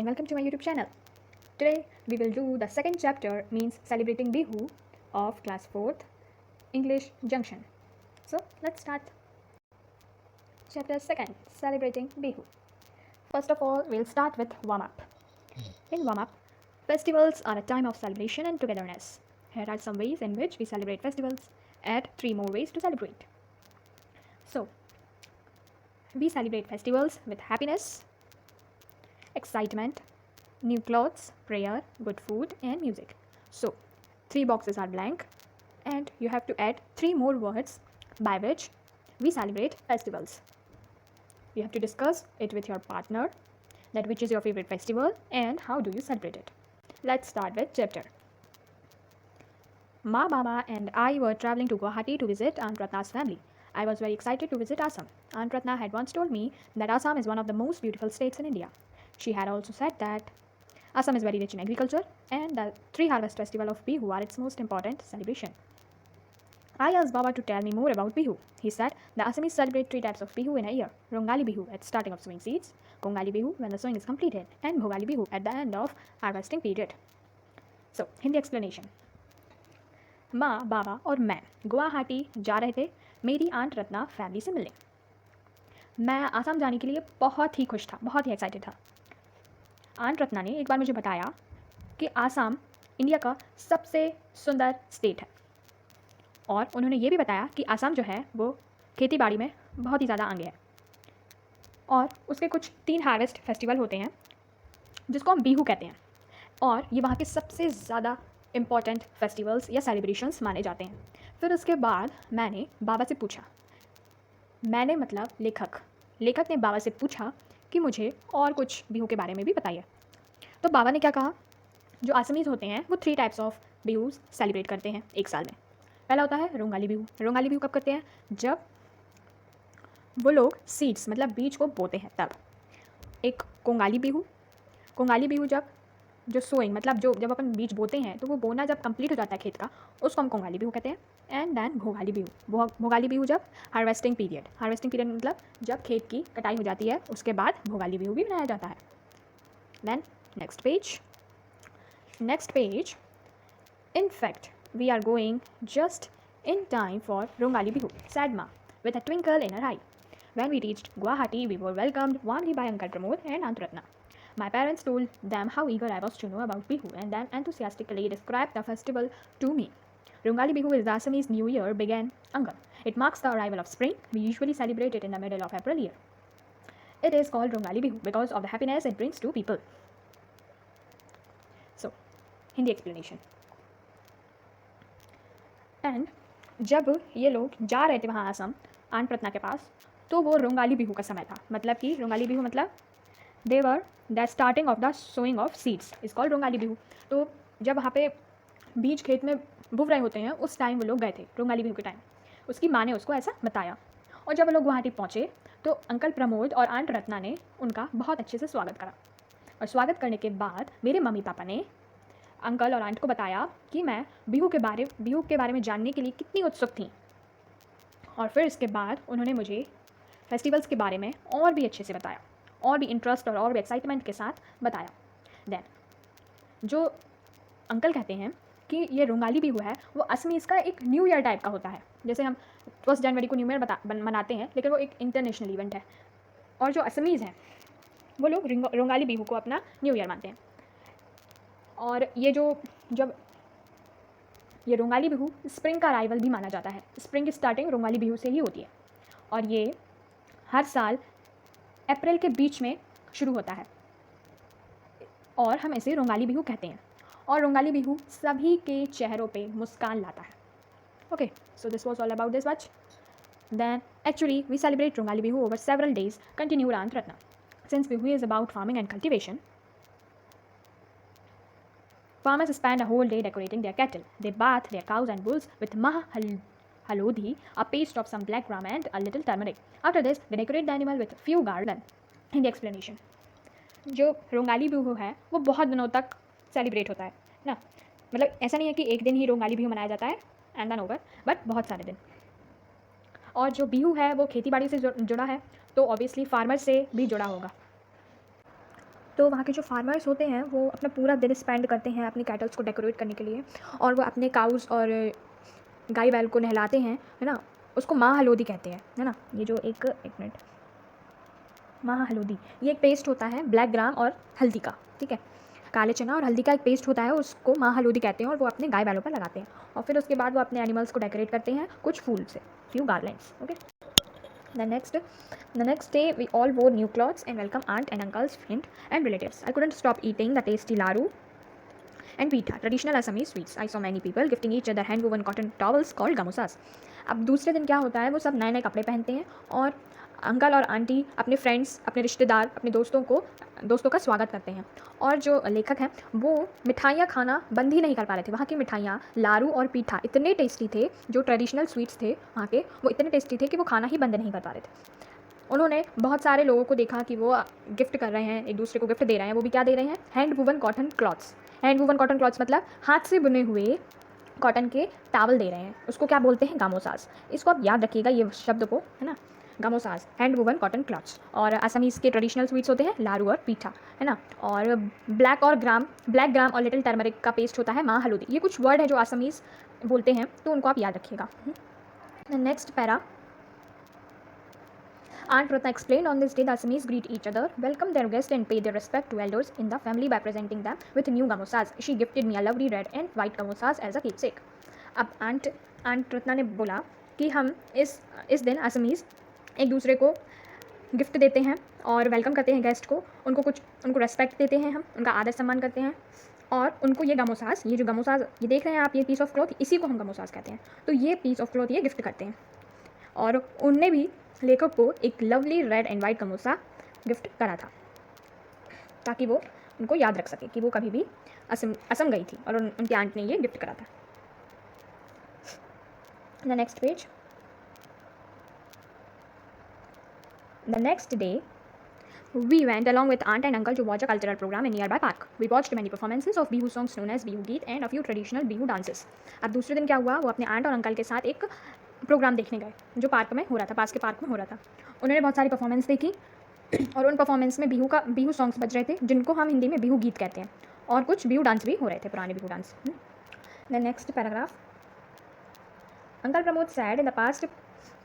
and welcome to my YouTube channel. Today we will do the second chapter, means celebrating Bihu of class 4th English Junction. So let's start. Chapter 2nd, celebrating Bihu. First of all, we'll start with warm up. In warm up, festivals are a time of celebration and togetherness. Here are some ways in which we celebrate festivals. Add 3 more ways to celebrate. So, we celebrate festivals with happiness, excitement, new clothes, prayer, good food, and music. So, 3 boxes are blank, and you have to add 3 more words by which we celebrate festivals. You have to discuss it with your partner, that which is your favorite festival and how do you celebrate it. Let's start with chapter. Ma, Baba, and I were traveling to Guwahati to visit Aunt Ratna's family. I was very excited to visit Assam. Aunt Ratna had once told me that Assam is one of the most beautiful states in India. She had also said that Assam is very rich in agriculture and the three harvest festival of Bihu are its most important celebration. I asked Baba to tell me more about Bihu. He said the Assamese celebrate 3 types of Bihu in a year. Rongali Bihu at starting of sowing seeds, Kongali Bihu when the sowing is completed, and Bhogali Bihu at the end of harvesting period. So, Hindi explanation. माँ, बाबा और मैं गुवाहाटी जा रहे थे मेरी aunt Ratna family से मिलने. मैं आसाम जाने के लिए बहुत ही खुश था, बहुत ही एक्साइटेड था. आंट रत्ना ने एक बार मुझे बताया कि आसाम इंडिया का सबसे सुंदर स्टेट है और उन्होंने ये भी बताया कि आसाम जो है वो खेती बाड़ी में बहुत ही ज़्यादा आगे है और उसके कुछ 3 हार्वेस्ट फेस्टिवल होते हैं जिसको हम बिहू कहते हैं और ये वहाँ के सबसे ज़्यादा इम्पॉर्टेंट फेस्टिवल्स या सेलिब्रेशंस माने जाते हैं. फिर उसके बाद मैंने बाबा से पूछा, मैंने मतलब लेखक ने बाबा से पूछा कि मुझे और कुछ बिहू के बारे में भी बताइए. तो बाबा ने क्या कहा, जो आसामीज़ होते हैं वो 3 टाइप्स ऑफ बिहूज़ सेलिब्रेट करते हैं एक साल में. पहला होता है रोंगाली बिहू. रोंगाली बिहू कब करते हैं, जब वो लोग सीड्स मतलब बीज को बोते हैं तब. एक कोंगाली बिहू जो सोइंग मतलब जब अपन बीज बोते हैं तो वो बोना जब कंप्लीट हो जाता है खेत का, उसको हम कोंगाली बिहू कहते हैं. एंड देन भोगाली बिहू जब हार्वेस्टिंग पीरियड मतलब जब खेत की कटाई हो जाती है उसके बाद भोगाली बिहू भी मनाया जाता है. Then next page. In fact, we are going just in time for Rongali Bihu, said Ma, with a twinkle in her eye. When we reached Guwahati, we were welcomed warmly by Uncle Pramod and Aunt Ratna. My parents told them how eager I was to know about Bihu and then enthusiastically described the festival to me. Rongali Bihu is the Assamese New Year, began Uncle. It marks the arrival of spring. We usually celebrate it in the middle of April year. It is called Rongali Bihu because of the happiness it brings to people. So, Hindi explanation. And जब ये लोग जा रहे थे वहाँ Assam aunt Ratna के पास तो वो रोंगाली बिहू का समय था. मतलब कि रोंगाली बिहू मतलब they were the starting of the sowing of seeds is called Rongali Bihu. तो जब वहाँ पे बीज खेत में बुव रहे होते हैं उस टाइम वो लोग गए थे रोंगाली बिहू के टाइम. उसकी माँ ने उसको ऐसा बताया और जब वो लोग गुवाहाटी पहुँचे तो अंकल प्रमोद और आंट रत्ना ने उनका बहुत अच्छे से स्वागत करा. और स्वागत करने के बाद मेरे मम्मी पापा ने अंकल और आंट को बताया कि मैं बिहू के बारे में जानने के लिए कितनी उत्सुक थी. और फिर इसके बाद उन्होंने मुझे फेस्टिवल्स के बारे में और भी अच्छे से बताया और भी इंटरेस्ट और भी एक्साइटमेंट के साथ बताया. देन जो अंकल कहते हैं कि ये रोंगाली बिहू है वो असमीज़ का एक न्यू ईयर टाइप का होता है. जैसे हम 1 जनवरी को न्यू ईयर मनाते हैं लेकिन वो एक इंटरनेशनल इवेंट है. और जो असमीज़ हैं वो लोग रोंगाली बिहू को अपना न्यू ईयर मानते हैं. और ये जब ये रोंगाली बिहू स्प्रिंग का अराइवल भी माना जाता है. स्प्रिंग की स्टार्टिंग रोंगाली बिहू से ही होती है और ये हर साल अप्रैल के बीच में शुरू होता है और हम इसे रोंगाली बिहू कहते हैं. और रोंगाली बिहू सभी के चेहरों पे मुस्कान लाता है. Okay, so this was all about this much. Then actually we celebrate Rongali Bihu over several days, continued aunt Ratna. Since Bihu is about farming and cultivation, farmers spend a whole day decorating their cattle. They bath their cows and bulls with halodhi, a paste of some black rum and a little turmeric. After this, they decorate the animal with few garland. In the explanation, जो रोंगाली बिहू है वो बहुत दिनों तक celebrate होता है ना. मतलब ऐसा नहीं है कि एक दिन ही रोंगाली बिहू मनाया जाता है एंड देन ओवर, बट बहुत सारे दिन. और जो बिहू है वो खेती बाड़ी से जुड़ा है तो ऑब्वियसली फार्मर से भी जुड़ा होगा. तो वहाँ के जो फार्मर्स होते हैं वो अपना पूरा दिन स्पेंड करते हैं अपनी कैटल्स को डेकोरेट करने के लिए, और वो अपने काउस और गाय बैल को नहलाते हैं, है ना। उसको माह हलोदी कहते हैं, है ना। ये जो एक मिनट, माह हलोदी, ये एक पेस्ट होता है ब्लैक ग्राम और हल्दी का, ठीक है। काले चना और हल्दी का एक पेस्ट होता है, उसको माह हलोदी कहते हैं, और वो अपने गाय बैलों पर लगाते हैं। और फिर उसके बाद वो अपने एनिमल्स को डेकोरेट करते हैं कुछ फूल से, few garlands, okay. The next day, we all wore new clothes and welcomed aunt and uncles, friends and relatives. I couldn't stop eating the tasty laru and pita, traditional Assamese sweets. I saw many people gifting each other hand-woven cotton towels called gamosas. अब दूसरे दिन क्या होता है, वो सब नए नए कपड़े पहनते हैं और अंकल और आंटी अपने फ्रेंड्स, अपने रिश्तेदार, अपने दोस्तों का स्वागत करते हैं। और जो लेखक हैं वो मिठाइयाँ खाना बंद ही नहीं कर पा रहे थे। वहाँ की मिठाइयाँ लारू और पीठा इतने टेस्टी थे, जो ट्रेडिशनल स्वीट्स थे वहाँ के, वो इतने टेस्टी थे कि वो खाना ही बंद नहीं कर पा रहे थे। उन्होंने बहुत सारे लोगों को देखा कि वो गिफ्ट कर रहे हैं, एक दूसरे को गिफ्ट दे रहे हैं। वो भी क्या दे रहे हैं, hand woven cotton clothes. Hand woven cotton clothes मतलब हाथ से बुने हुए कॉटन के टावल दे रहे हैं। उसको क्या बोलते हैं, गामोसास। इसको आप याद रखिएगा ये शब्द को, है ना, गामोसास, हैंड वूवन कॉटन क्लॉथ्स। और असमीज़ के ट्रेडिशनल स्वीट्स होते हैं लारू और पीठा, है ना। और ब्लैक ग्राम और लिटिल टर्मरिक का पेस्ट होता है माँ हल्दी। ये कुछ वर्ड है जो असमीज़ बोलते हैं, तो उनको आप याद रखिएगा। Next para, Aunt Ratna explained on this day the Assamese greet each other, welcome their guests and pay their respect to elders in the family by presenting them with new gamosas. She gifted me a lovely red and white gamosas as a keepsake. अब aunt Ratna ने बोला कि हम इस दिन Assamese एक दूसरे को गिफ्ट देते हैं और वेलकम करते हैं गेस्ट को, उनको रेस्पेक्ट देते हैं, हम उनका आदर सम्मान करते हैं, और उनको ये गामोसास, ये जो गामोसास ये देख रहे हैं आप, ये पीस ऑफ क्लॉथ, इसी को हम गामोसास कहते हैं। तो ये पीस ऑफ क्लॉथ ये गिफ्ट करते हैं। और उनने भी लेखक को एक lovely red and white gamosa gift करा था, ताकि वो उनको याद रख सके कि वो कभी भी असम गई थी और उनकी आंट ने ये गिफ्ट करा था। The next page, the next day we went along with aunt and uncle to watch a cultural program in nearby park. We watched many performances of Bihu songs known as Bihu Geet and a few traditional Bihu dances. अब दूसरे दिन क्या हुआ, वो अपने aunt और uncle के साथ एक प्रोग्राम देखने गए जो पार्क में हो रहा था, पास के पार्क में हो रहा था। उन्होंने बहुत सारी परफॉर्मेंस देखी और उन परफॉर्मेंस में बिहू सॉन्ग्स बज रहे थे, जिनको हम हिंदी में बिहू गीत कहते हैं, और कुछ बिहू डांस भी हो रहे थे, पुराने Bihu dance. The next paragraph, uncle Pramod said in the past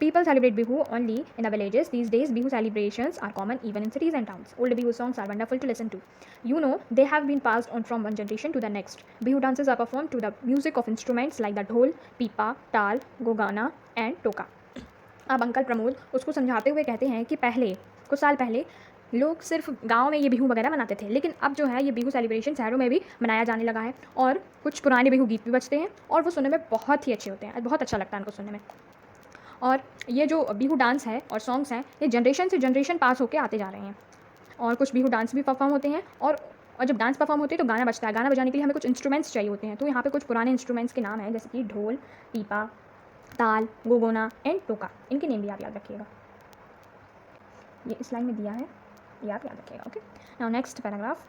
people celebrate Bihu only in the villages. These days, Bihu celebrations are common even in cities and towns. Old Bihu songs are wonderful to listen to. You know, they have been passed on from one generation to the next. Bihu dances are performed to the music of instruments like the dhol, pipa, taal, gogana and toka. अब uncle Pramod उसको समझाते हुए कहते हैं कि कुछ साल पहले लोग सिर्फ गांव में ये बिहू वगैरह मनाते थे, लेकिन अब जो है ये बिहू सेलिब्रेशन शहरों में भी मनाया जाने लगा है, और कुछ पुराने बिहू गीत भी बजते हैं और वो सुनने में बहुत ही अच्छे होते हैं, बहुत अच्छा लगता है उनको सुनने में। और ये जो बिहू डांस है और सॉन्ग्स हैं, ये जनरेशन से जनरेशन पास होके आते जा रहे हैं, और कुछ बिहू डांस भी परफॉर्म होते हैं, और जब डांस परफॉर्म होते हैं तो गाना बजता है। गाना बजाने के लिए हमें कुछ इंस्ट्रूमेंट्स चाहिए होते हैं, तो यहाँ पे कुछ पुराने इंस्ट्रूमेंट्स के नाम हैं, जैसे कि ढोल, पीपा, ताल, गोगोना एंड टोका। इनके नेम भी आप याद रखिएगा, ये इस लाइन में दिया है, ये आप याद रखिएगा। Okay, now next paragraph,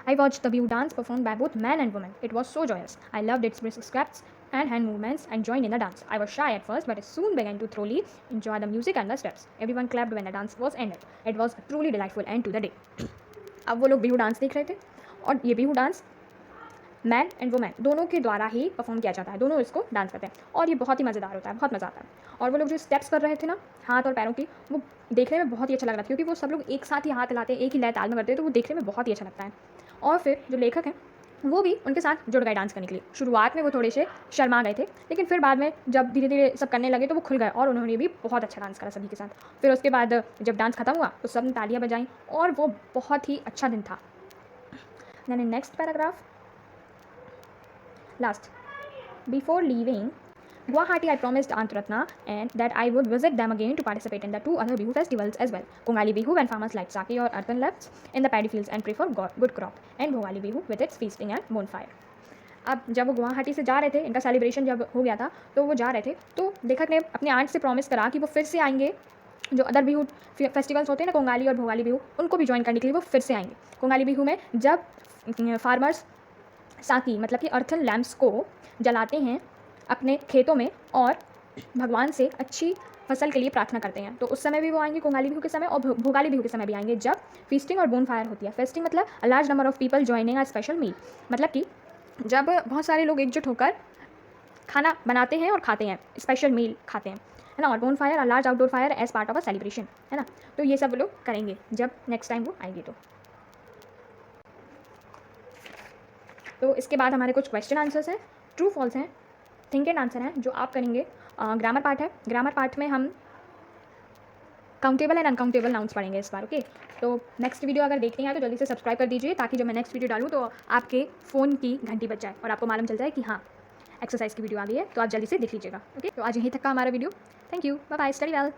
I watched the Bihu dance performed by both men and women. It was so joyous. I loved its brisk steps and hand movements and joined in the dance. I was shy at first, but I soon began to thoroughly enjoy the music and the steps. Everyone clapped when the dance was ended. It was a truly delightful end to the day. अब वो लोग Bihu dance देख रहे थे, और ये Bihu dance man and women दोनों के द्वारा ही परफॉर्म किया जाता है, दोनों इसको डांस करते हैं, और ये बहुत ही मज़ेदार होता है, बहुत मज़ा आता है। और वो लोग जो स्टेप्स कर रहे थे ना हाथ और पैरों की, वो देखने में बहुत ही अच्छा लग रहा था, क्योंकि वो सब लोग एक साथ ही हाथ हिलाते हैं, एक ही लय ताल में करते हैं, तो वो देखने में बहुत ही अच्छा लगता है। और फिर जो लेखक हैं वो भी उनके साथ जुड़ गए डांस करने के लिए। शुरुआत में वो थोड़े से शर्मा गए थे, लेकिन फिर बाद में जब धीरे धीरे सब करने लगे तो वो खुल गए, और उन्होंने भी बहुत अच्छा डांस करा सभी के साथ। फिर उसके बाद जब डांस खत्म हुआ तो सब ने तालियां बजाईं, और वो बहुत ही अच्छा दिन था। Then next paragraph, last, before leaving Guwahati, I promised Aunt Ratna and that I would visit them again to participate in the 2 other Bihu festivals as well. Kongali Bihu, when farmers light sake or earthen lefts in the paddy fields and pray for good crop, and Bhogali Bihu with its feasting and bonfire. अब जब वो गुवाहाटी से जा रहे थे, इनका celebration जब हो गया था तो वो जा रहे थे, तो लेखक ने अपने आंट से प्रॉमिस करा कि वो फिर से आएंगे, जो अदर बिहू फेस्टिवल्स होते हैं ना, कोंगाली और भोगाली बिहू, उनको भी ज्वाइन करने के लिए वो फिर से आएंगे। कोंगाली बिहू में जब फार्मर्स साकी मतलब कि अर्थन लैम्प्स को जलाते हैं अपने खेतों में और भगवान से अच्छी फसल के लिए प्रार्थना करते हैं। तो उस समय भी वो आएंगे कोंगाली बिहू के समय, और भोगाली बिहू के समय भी आएंगे, जब फीस्टिंग और बोन फायर होती है। फेस्टिंग मतलब a large number of people joining a special meal, मतलब कि जब बहुत सारे लोग एकजुट होकर खाना बनाते हैं और खाते हैं, स्पेशल मील खाते हैं, है ना। और bonfire a large outdoor fire as part of a celebration, है ना। तो ये सब लोग करेंगे जब नेक्स्ट टाइम वो आएंगे। तो इसके बाद हमारे कुछ क्वेश्चन आंसर्स हैं, ट्रू फॉल्स हैं, थिंक एंड आंसर हैं, जो आप करेंगे। ग्रामर पार्ट है, ग्रामर पार्ट में हम काउंटेबल एंड अनकाउंटेबल नाउन्स पढ़ेंगे इस बार, ओके। तो नेक्स्ट वीडियो अगर देखनी है तो जल्दी से सब्सक्राइब कर दीजिए, ताकि जब मैं नेक्स्ट वीडियो डालूँ तो आपके फ़ोन की घंटी बज जाए और आपको मालूम चल जाए कि हाँ, एक्सरसाइज की वीडियो आ गई है, तो आप जल्दी से देख लीजिएगा, ओके। तो आज यहीं तक का हमारा वीडियो। Thank you, bye bye, study well.